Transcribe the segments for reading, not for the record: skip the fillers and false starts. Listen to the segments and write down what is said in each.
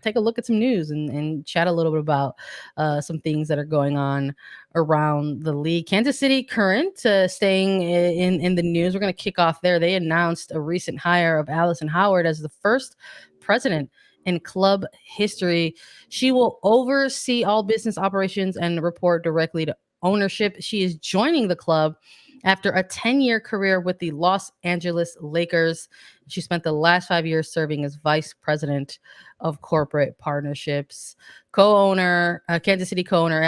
take a look at some news and chat a little bit about some things that are going on around the league. Kansas City Current, staying in the news. We're going to kick off there. They announced a recent hire of Allison Howard as the first president in club history. She will oversee all business operations and report directly to ownership. She is joining the club after a 10-year career with the Los Angeles Lakers. She spent the last 5 years serving as vice president of corporate partnerships. Co-owner, Kansas City co-owner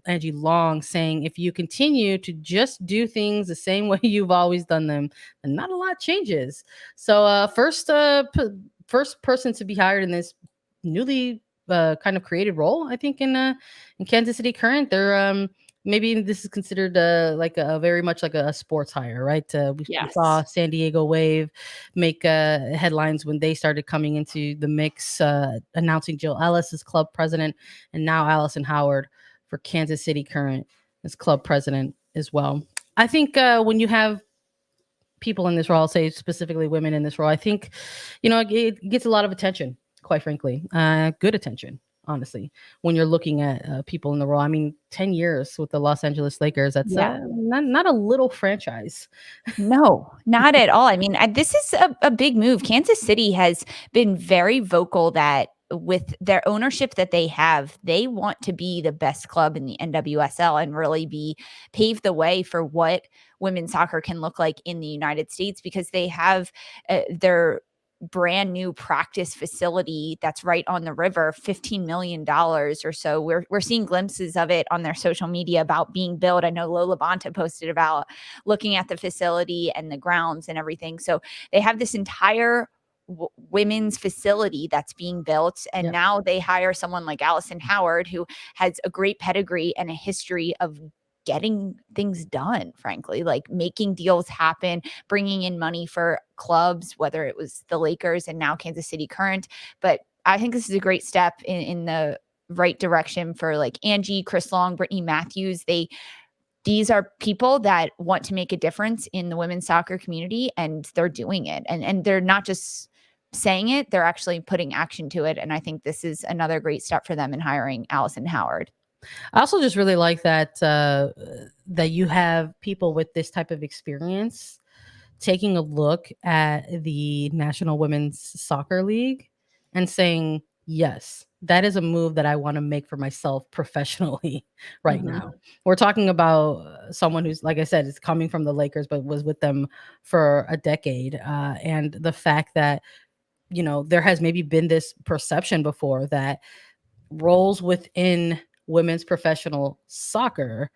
Angie Long, saying, if you continue to just do things the same way you've always done them, then not a lot changes. So first person to be hired in this newly kind of created role, I think, in Kansas City Current. They're maybe this is considered like a very much like a sports hire, right? We saw San Diego Wave make headlines when they started coming into the mix, announcing Jill Ellis as club president, and now Allison Howard for Kansas City Current as club president as well. I think when you have people in this role, I'll say specifically women in this role, I think, it gets a lot of attention, quite frankly, good attention, honestly, when you're looking at people in the role. I mean, 10 years with the Los Angeles Lakers, that's not a little franchise. No, not at all. I mean, this is a big move. Kansas City has been very vocal that with their ownership that they have, they want to be the best club in the NWSL and really pave the way for what women's soccer can look like in the United States, because they have their brand new practice facility that's right on the river, $15 million or so. We're seeing glimpses of it on their social media about being built. I know Lola Bonta posted about looking at the facility and the grounds and everything. So they have this entire women's facility that's being built, and now they hire someone like Allison Howard, who has a great pedigree and a history of getting things done, frankly, like making deals happen, bringing in money for clubs, whether it was the Lakers and now Kansas City Current. But I think this is a great step in the right direction for like Angie, Chris Long, Brittany Matthews. These are people that want to make a difference in the women's soccer community, and they're doing it. And they're not just saying it, they're actually putting action to it. And I think this is another great step for them in hiring Allison Howard. I also just really like that that you have people with this type of experience taking a look at the National Women's Soccer League and saying, yes, that is a move that I want to make for myself professionally right now. We're talking about someone who's, like I said, is coming from the Lakers, but was with them for a decade. And the fact that, there has maybe been this perception before that roles within women's professional soccer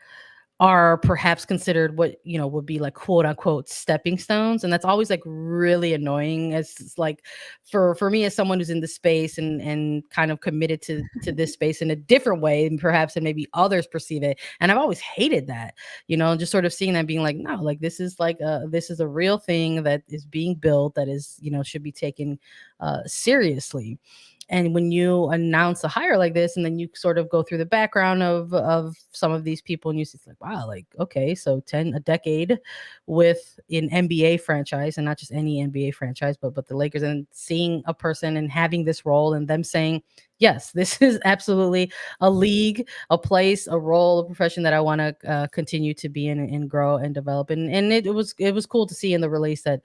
are perhaps considered what would be like quote unquote stepping stones, and that's always like really annoying. As like for me as someone who's in the space and kind of committed to this space in a different way and perhaps than maybe others perceive it, and I've always hated that, just sort of seeing that being like, no, like this is a real thing that is being built, that is should be taken seriously. And when you announce a hire like this, and then you sort of go through the background of some of these people, and you see, it's like, wow, like, okay, so a decade with an NBA franchise, and not just any NBA franchise, but the Lakers, and seeing a person and having this role, and them saying, yes, this is absolutely a league, a place, a role, a profession that I want to continue to be in and grow and develop. And it was cool to see in the release that,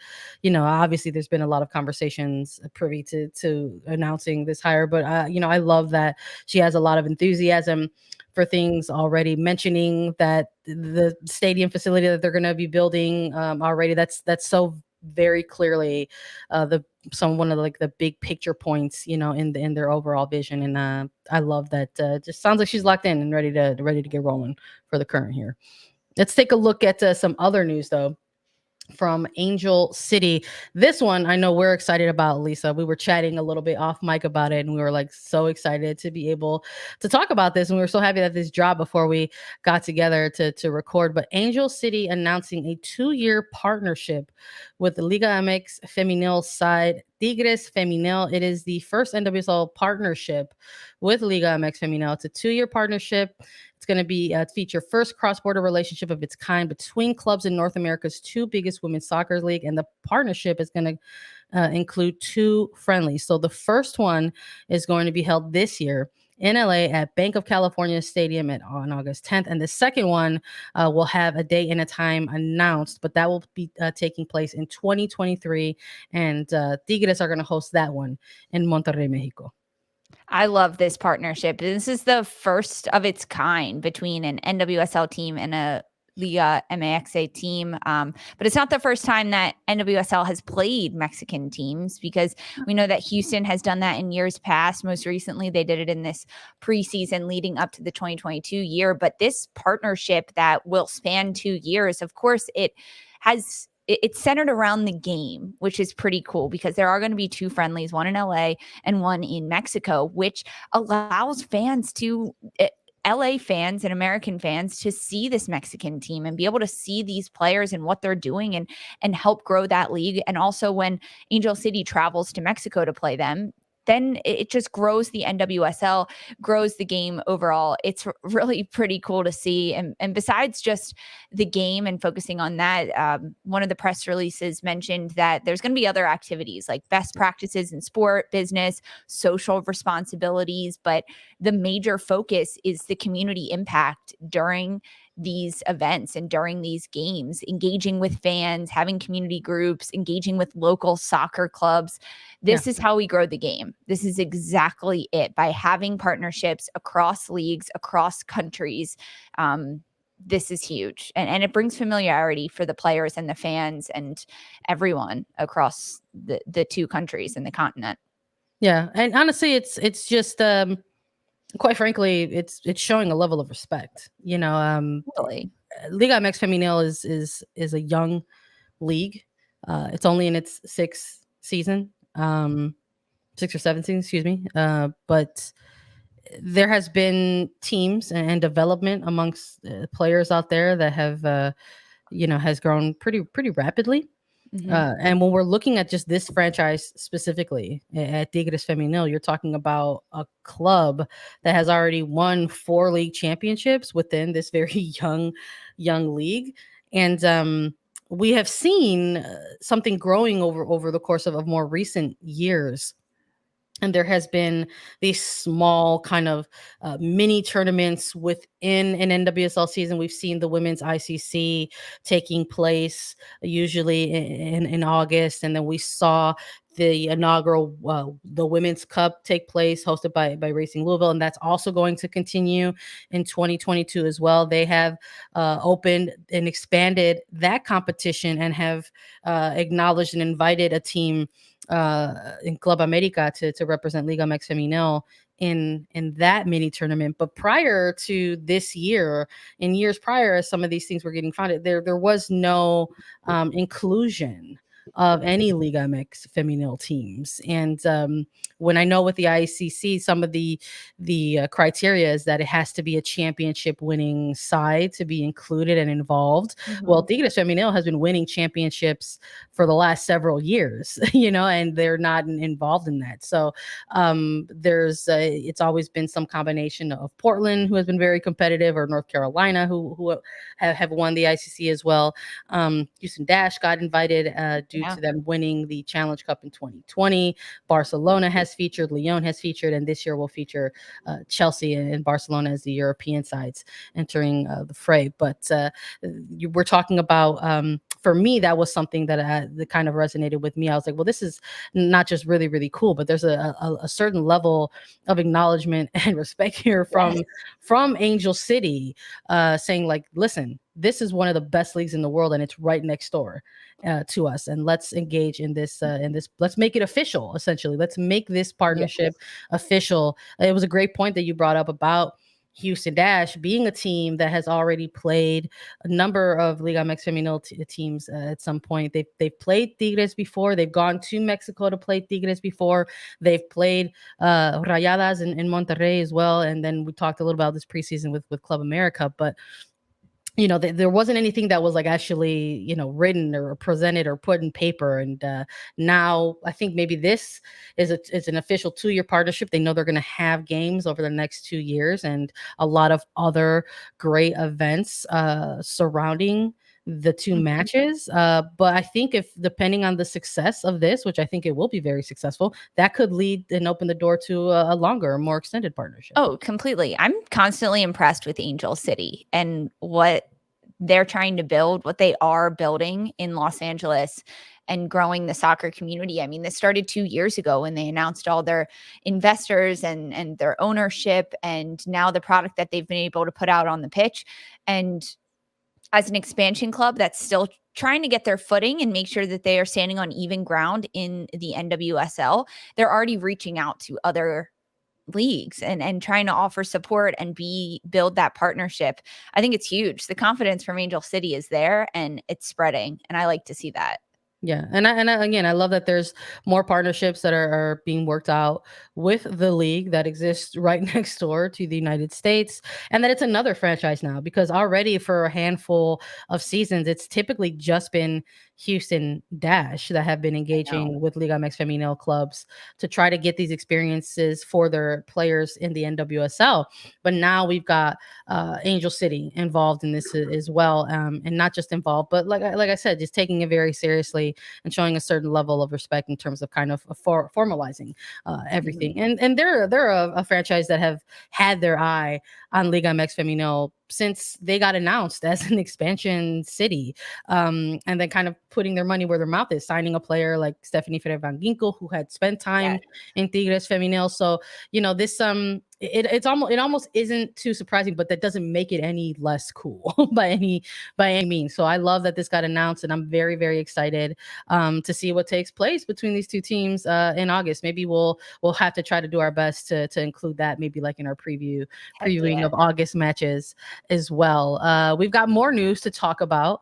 obviously there's been a lot of conversations privy to announcing this hire, but I love that she has a lot of enthusiasm for things already, mentioning that the stadium facility that they're going to be building already, that's so very clearly one of like the big picture points, in their overall vision. And I love that. Just sounds like she's locked in and ready to get rolling for the Current here. Let's take a look at some other news though from Angel City. This one I know we're excited about, Lisa. We were chatting a little bit off mic about it, and we were like so excited to be able to talk about this, and we were so happy that this dropped before we got together to record. But Angel City announcing a 2-year partnership with the Liga MX Femenil side, Tigres Femenil. It is the first NWSL partnership with Liga MX Femenil. It's a 2-year partnership. It's going to be feature first cross-border relationship of its kind between clubs in North America's 2 biggest women's soccer league, and the partnership is going to include 2 friendlies. So the first one is going to be held this year in LA at Bank of California Stadium on August 10th. And the second one will have a date and a time announced, but that will be taking place in 2023. And Tigres are going to host that one in Monterrey, Mexico. I love this partnership. This is the first of its kind between an NWSL team and a Liga MX team. But it's not the first time that NWSL has played Mexican teams, because we know that Houston has done that in years past. Most recently, they did it in this preseason leading up to the 2022 year. But this partnership that will span 2 years, of course, it's centered around the game, which is pretty cool, because there are going to be 2 friendlies, one in LA and one in Mexico, which allows fans to LA fans and American fans to see this Mexican team and be able to see these players and what they're doing and help grow that league. And also when Angel City travels to Mexico to play them, then it just grows the NWSL, grows the game overall. It's really pretty cool to see. And besides just the game and focusing on that, one of the press releases mentioned that there's going to be other activities like best practices in sport, business, social responsibilities. But the major focus is the community impact during these events and during these games, engaging with fans, having community groups, engaging with local soccer clubs. This is how we grow the game. This is exactly it. By having partnerships across leagues, across countries, this is huge. And it brings familiarity for the players and the fans and everyone across the 2 countries and the continent. Yeah. And honestly, it's just quite frankly, it's showing a level of respect. Really? Liga MX Femenil is a young league. It's only in its 6th season, 6 or 7 seasons, excuse me. But there has been teams and development amongst players out there that have, has grown pretty rapidly. And when we're looking at just this franchise specifically at Tigres Femenil, you're talking about a club that has already won 4 league championships within this very young league. And we have seen something growing over the course of more recent years. And there has been these small kind of mini tournaments within an NWSL season. We've seen the women's ICC taking place usually in August. And then we saw the inaugural the Women's Cup take place, hosted by Racing Louisville. And that's also going to continue in 2022 as well. They have opened and expanded that competition and have acknowledged and invited a team in Club America to represent Liga MX Femenil in that mini tournament. But prior to this year, in years prior, as some of these things were getting founded, there was no inclusion of any Liga MX Femenil teams. And when I know with the ICC, some of the criteria is that it has to be a championship winning side to be included and involved. Well, Tigres Femenil has been winning championships for the last several years, and they're not involved in that. So it's always been some combination of Portland, who has been very competitive, or North Carolina, who have won the ICC as well. Houston Dash got invited due to them winning the Challenge Cup in 2020. Barcelona has featured, Lyon has featured, and this year will feature Chelsea and Barcelona as the European sides entering the fray. But we're talking about, for me, that was something that kind of resonated with me. I was like, well, this is not just really, really cool, but there's a certain level of acknowledgement and respect here from Angel City, saying like, listen, this is one of the best leagues in the world, and it's right next door to us. And let's engage in this. Let's make it official. Essentially, let's make this partnership official. It was a great point that you brought up about Houston Dash being a team that has already played a number of Liga MX Femenil teams at some point. They've played Tigres before. They've gone to Mexico to play Tigres before. They've played Rayadas in Monterrey as well. And then we talked a little about this preseason with Club America, but there wasn't anything that was like actually, written or presented or put in paper. And now I think maybe this is an official 2-year partnership. They know they're going to have games over the next 2 years and a lot of other great events surrounding the two Mhm. matches. But I think if depending on the success of this, which I think it will be very successful, that could lead and open the door to a longer, more extended partnership. Oh, completely. I'm constantly impressed with Angel City and what they're trying to build, what they are building in Los Angeles and growing the soccer community. I mean, this started 2 years ago when they announced all their investors and their ownership and now the product that they've been able to put out on the pitch. And as an expansion club that's still trying to get their footing and make sure that they are standing on even ground in the NWSL, they're already reaching out to other leagues and trying to offer support and build that partnership. I think it's huge. The confidence from Angel City is there and it's spreading, and I like to see that. Yeah, again, I love that there's more partnerships that are being worked out with the league that exists right next door to the United States, and that it's another franchise now because already for a handful of seasons, it's typically just been Houston Dash that have been I know. engaging with Liga MX Femenil clubs to try to get these experiences for their players in the NWSL. But now we've got Angel City involved in this as well, and not just involved, but like I said, just taking it very seriously and showing a certain level of respect in terms of kind of formalizing Mhm. everything. And they're a franchise that have had their eye on Liga MX Femenil since they got announced as an expansion city, and then kind of putting their money where their mouth is, signing a player like Stephanie Ferrer Van Ginkel, who had spent Yeah. time in Tigres Femenil. So this it almost isn't too surprising, but that doesn't make it any less cool by any means. So I love that this got announced, and I'm very very excited to see what takes place between these two teams in August. Maybe we'll have to try to do our best to include that, maybe like in our Heck previewing yeah. of August matches as well. We've got more news to talk about.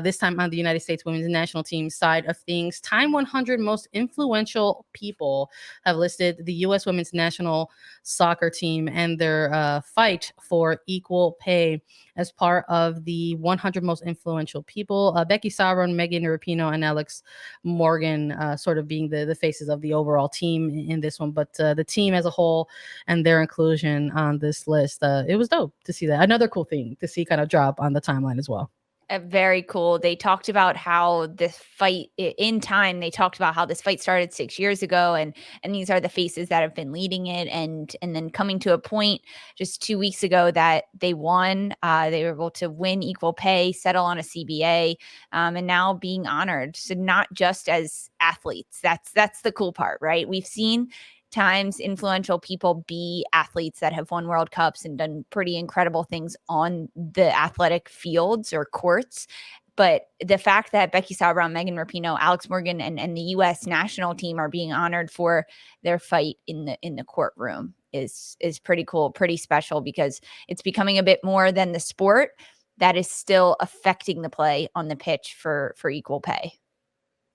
This time on the United States Women's National Team side of things. Time 100 most influential people have listed the U.S. Women's National Soccer team and their fight for equal pay as part of the 100 most influential people. Becky Sauerbrunn, Megan Rapinoe, and Alex Morgan sort of being the faces of the overall team in this one. But the team as a whole and their inclusion on this list, it was dope to see that. Another cool thing to see kind of drop on the timeline as well. Very cool. They talked about how this fight in time. They talked about how this fight started 6 years ago, and these are the faces that have been leading it, and then coming to a point just 2 weeks ago that they won. They were able to win equal pay, settle on a CBA, and now being honored. So not just as athletes. That's the cool part, right? We've seen times influential people be athletes that have won World Cups and done pretty incredible things on the athletic fields or courts. But the fact that Becky Sauerbrunn, Megan Rapinoe, Alex Morgan, and the U.S. national team are being honored for their fight in the courtroom is pretty cool, pretty special, because it's becoming a bit more than the sport that is still affecting the play on the pitch for equal pay.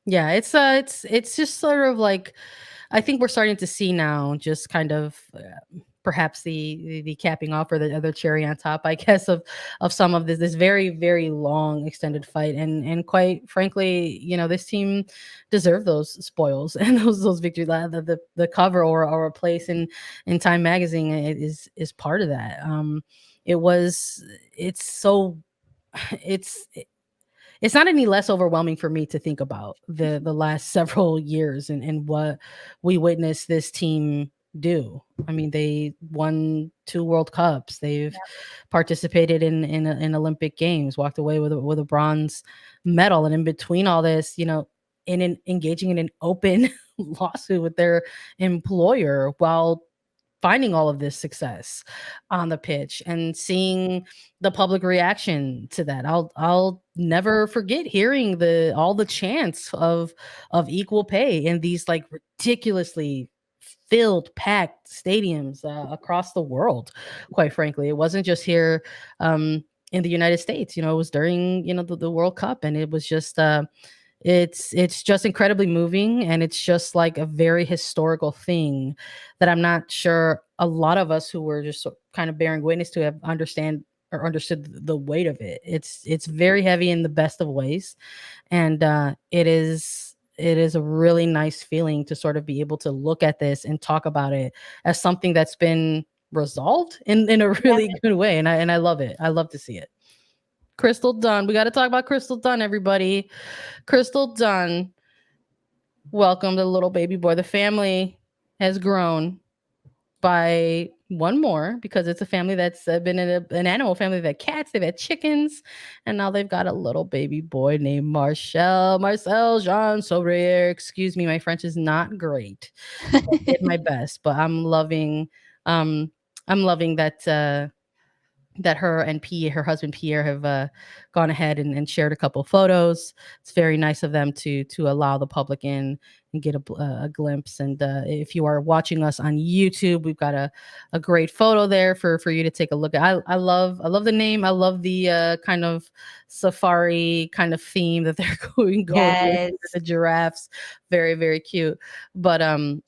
Yeah, it's just sort of like I think we're starting to see now just kind of perhaps the capping off or the other cherry on top, I guess, of some of this very very long extended fight, and quite frankly, this team deserved those spoils and those victories. The cover or a place in Time magazine is part of that. It was it's so it's it's not any less overwhelming for me to think about the last several years and what we witnessed this team do. I mean, they won 2 World Cups. They've participated in Olympic Games, walked away with a bronze medal, and in between all this, engaging in an open lawsuit with their employer while finding all of this success on the pitch and seeing the public reaction to that. I'll never forget hearing all the chants of equal pay in these like ridiculously filled packed stadiums across the world. Quite frankly, it wasn't just here in the United States. It was during the World Cup, and it was just it's just incredibly moving, and it's just like a very historical thing that I'm not sure a lot of us who were just kind of bearing witness to have understand or understood the weight of it. It's very heavy in the best of ways, and it is a really nice feeling to sort of be able to look at this and talk about it as something that's been resolved in a really good way, and I love it. I love to see it. Crystal Dunn. We got to talk about Crystal Dunn, everybody. Crystal Dunn, welcome the little baby boy. The family has grown by one more because it's a family that's been in an animal family. They've had cats, they've had chickens, and now they've got a little baby boy named Marcel Jean Saubrier. Excuse me, my French is not great. I did my best, but I'm loving that that her and her husband Pierre, have gone ahead and shared a couple photos. It's very nice of them to allow the public in and get a glimpse. And if you are watching us on YouTube, we've got a great photo there for you to take a look at. I love the name. I love the kind of safari kind of theme that they're going Yes. with the giraffes. Very, very cute, but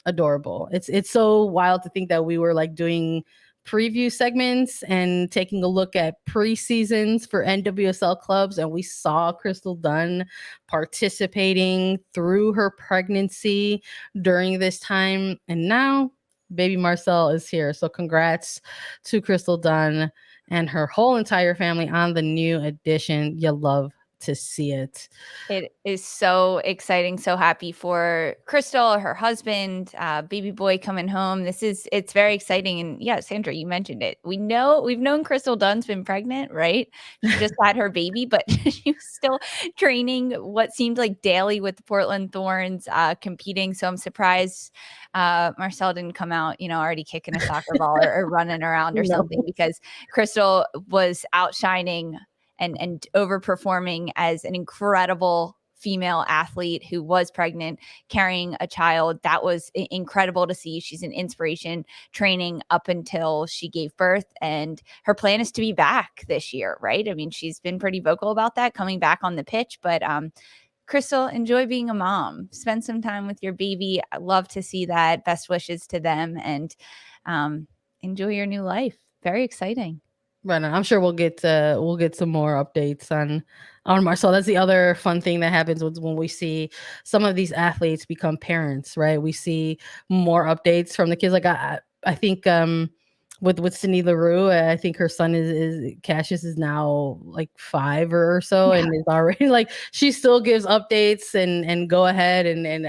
adorable. It's so wild to think that we were like doing preview segments and taking a look at preseasons for NWSL clubs, and we saw Crystal Dunn participating through her pregnancy during this time, and now baby Marcel is here. So congrats to Crystal Dunn and her whole entire family on the new addition. You love to see it. It is so exciting. So happy for Crystal, her husband, baby boy coming home. It's very exciting. And yeah, Sandra, you mentioned it. We've known Crystal Dunn's been pregnant, right? She just had her baby, but she was still training what seemed like daily with the Portland Thorns, competing. So I'm surprised Marcel didn't come out, already kicking a soccer ball or running around or something, because Crystal was outshining and overperforming as an incredible female athlete who was pregnant, carrying a child. That was incredible to see. She's an inspiration, training up until she gave birth, and her plan is to be back this year, right? I mean, she's been pretty vocal about that, coming back on the pitch, but Crystal, enjoy being a mom. Spend some time with your baby. I love to see that. Best wishes to them, and enjoy your new life. Very exciting. Right. I'm sure we'll get some more updates on Marcel. That's the other fun thing that happens when we see some of these athletes become parents, right? We see more updates from the kids. Like I think with Sydney LaRue, I think her son is Cassius is now like 5 or so, and is already like, she still gives updates and go ahead and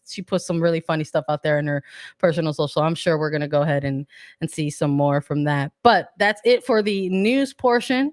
she puts some really funny stuff out there in her personal social. I'm sure we're gonna go ahead and see some more from that. But that's it for the news portion